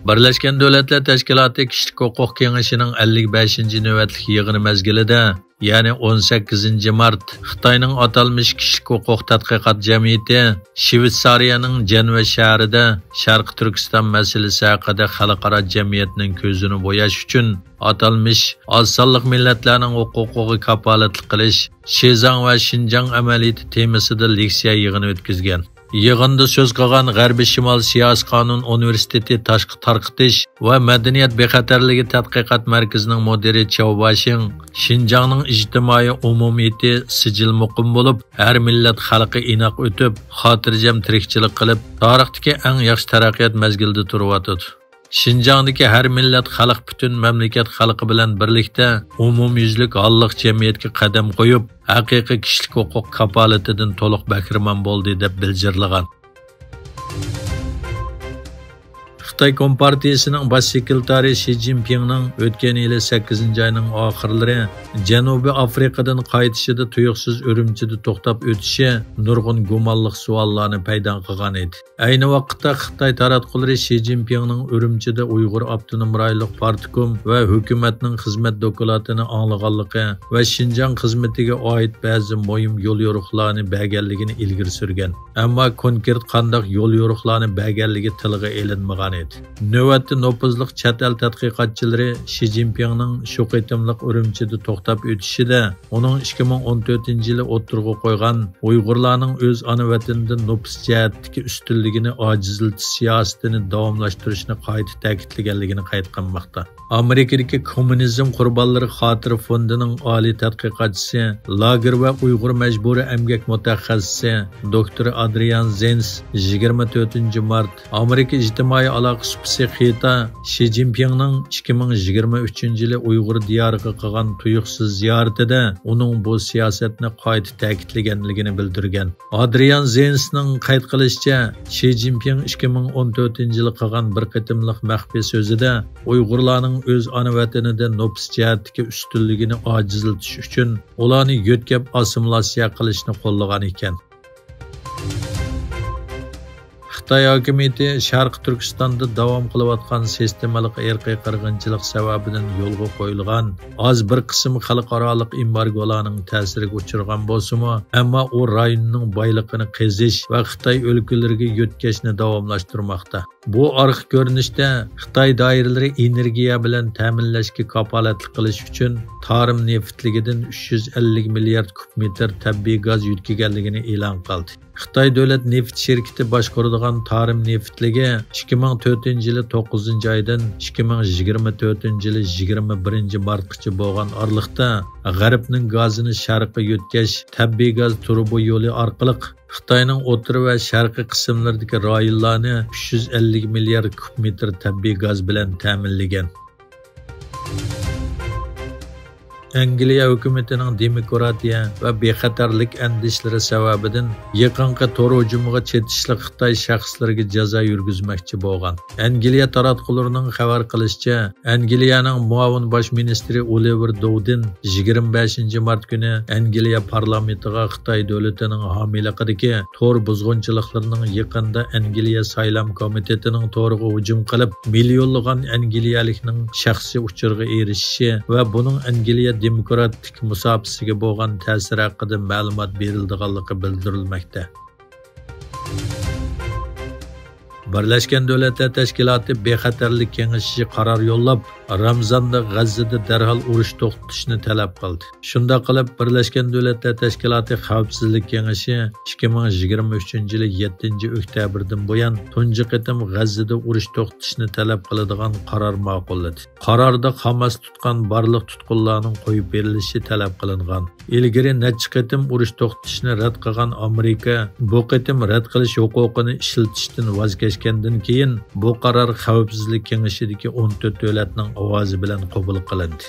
Birleşken Devletler Teşkilatı Kişilik Hukuk Kengeshining 55. navbatlik yig'ini mezgilida, ya'ni 18 mart, Xitoyning atalmış Kişilik Hukuk Tadqiqot Jamiyati Shvetsariyaning Jenva shahrida Sharq Turkiston masalasi haqida xalqaro jamiyatning ko'zini bo'yash uchun atalmış oz sonli millatlarning huquqiga kafolatlik qilish, Shizang va Xinjiang amaliyoti temasida leksiya yig'ini o'tkazgan. Yig'inda so'z qilgan G'arbiy Shimol Siyosiy qonun universiteti tashqi tarqitish va madaniyat bexatarligi tadqiqot markazining mudiri Chao Washing, Xinjiangning ijtimoiy umumiyati sijil muqim bo'lib, har millat xalqi inoq o'tib, xotirjam tirikchilik qilib, tarixdagi eng yaxshi taraqqiyot mazgilida turyotdi. Xinjiangdagi har millat xalq butun mamlakat xalqi bilan birlikda umumyuzlik holliq jamiyatga qadam qo'yib, haqiqiy kishilik huquq kafolatidan to'liq bahramand bo'ldi deb bildirgan. Xitoy Kompartiyasining bosh sekretari Xi Jinpingning o'tgan yil 8-oyning oxirlari Janubiy Afrikadan qaytishida tuyuqsiz Urumchida to'xtab o'tishi nurg'un gumonliq savollarni paydo qilgan edi. Ayni vaqtda Xitoy taratqullari Xi Jinpingning Urumchida Uyg'ur Avtonom rayonlik partikum va hukumatning xizmat dokumentini anglaganligi va Xinjiang xizmatiga oid ba'zi muhim yo'l yo'riqlarni berganligini ilgari surgan. Ammo konkret qanday yo'l yo'riqlarni berganligi tilga elinmagan edi. Növbətdə nopuzluq chet el tədqiqatçıları Xi Jinpingning shu qitimliq Urumchida to'xtab o'tishida uning 2014 yili o'tirg'i qo'ygan Uyg'urlarning o'z ona vatanidan nopus jihatdagi ustunligini ojizlatish siyosatini davomlashtirishni qayta ta'kidlaganligini qayd qilmoqda. Amerikadagi kommunizm qurbonlari xotira fondining oliy tadqiqotchisi, lager va Uyg'ur majburiy emgak mutaxassisi doktor Adrian Zenz 24 mart Amerika ijtimoiy Supsi Xita Xi Jinpingning 2023 yili Uyg'ur diyoriga qilgan tuyuqsiz ziyoratida uning bu siyosatni qayta ta'kidlaganligini bildirgan. Adrian Zensning qayd qilishicha, Xi Jinping 2014 yili qilgan bir qitimliq maxfiy so'zida Uyg'urlarning o'z ona vatanida nopus jihatdagi ustunligini ojizlatish uchun ularni yo'tkab assimilyatsiya qilishni qo'llagan ekan. Xitoy hukumati Sharq Turkistonda davom qilayotgan sistemalik irqiy qirg'inchilik sababidan yo'lga qo'yilgan oz bir qism xalqaroliq embargolarning ta'siriga uchragan bo'lsa-mu, ammo u rayonning boyligini qazish va Xitoy o'lkalariga yo'tkashni davomlashtirmoqda. Bu orqa ko'rinishda Xitoy doiralari energiya bilan ta'minlashga kafolatlik qilish uchun tarim neftligidan 350 milliard kub metr tabiiy gaz yutkiganligini e'lon qildi. Xitoy davlat neft shirkati boshqaradigan tarim neftligi 2004 yili 9-oydan 2024 yili 21 martgacha bo'lgan oraliqda G'arbning gazini sharqqa yutkash tabiiy gaz turbo yo'li orqali Xitoyning o'tir va sharqiy qismlaridagi rayonlarni 350 milliard kub metr tabiiy gaz bilan ta'minlagan. Angliya hukumatining demokratiya va bexatarlik andishlari sababidan yaqinqi tor hujumiga chetishlik Xitoy shaxslariga jazo yurgizmoqchi bo'lgan. Angliya taratqullarining xabar qilishicha, Angliyaning muavin bosh ministri Oliver Dowden 25 mart kuni Angliya parlamentiga Xitoy davlatining homiyligidagi tor buzg'unchiliklarining yaqinda Angliya saylam komitetining to'riga hujum qilib, millionlagan angliyalikning shaxsiy uchurga erishishi va buning Angliya demokratik musobaqasiga bo'lgan ta'siri haqida ma'lumot berilganligi bildirilmoqda. Birleşken Devletler Teşkilatı Bexatarlik Kengeshi qaror yo'llab, Ramzonda G'azzada darhol urush to'xtatishni talab qildi. Shunda qilib Birleşken Devletler Teşkilatı Xavfsizlik Kengeshi 2023 yili 7-oktyabrdan buyon tunji qitim G'azzada urush to'xtatishni talab qiladigan qaror ma'qulladi. Qarorda Hamas tutgan barliq tutqunlarning qo'yib berilishi talab qilingan. Ilgari necha qitim urush to'xtatishni rad qilgan Amerika bu qitim rad qilish huquqini ishlatishdan voz kechgandan keyin bu qaror Xavfsizlik Kengeshidagi 14 davlatning ovozi bilan qabul qilindi.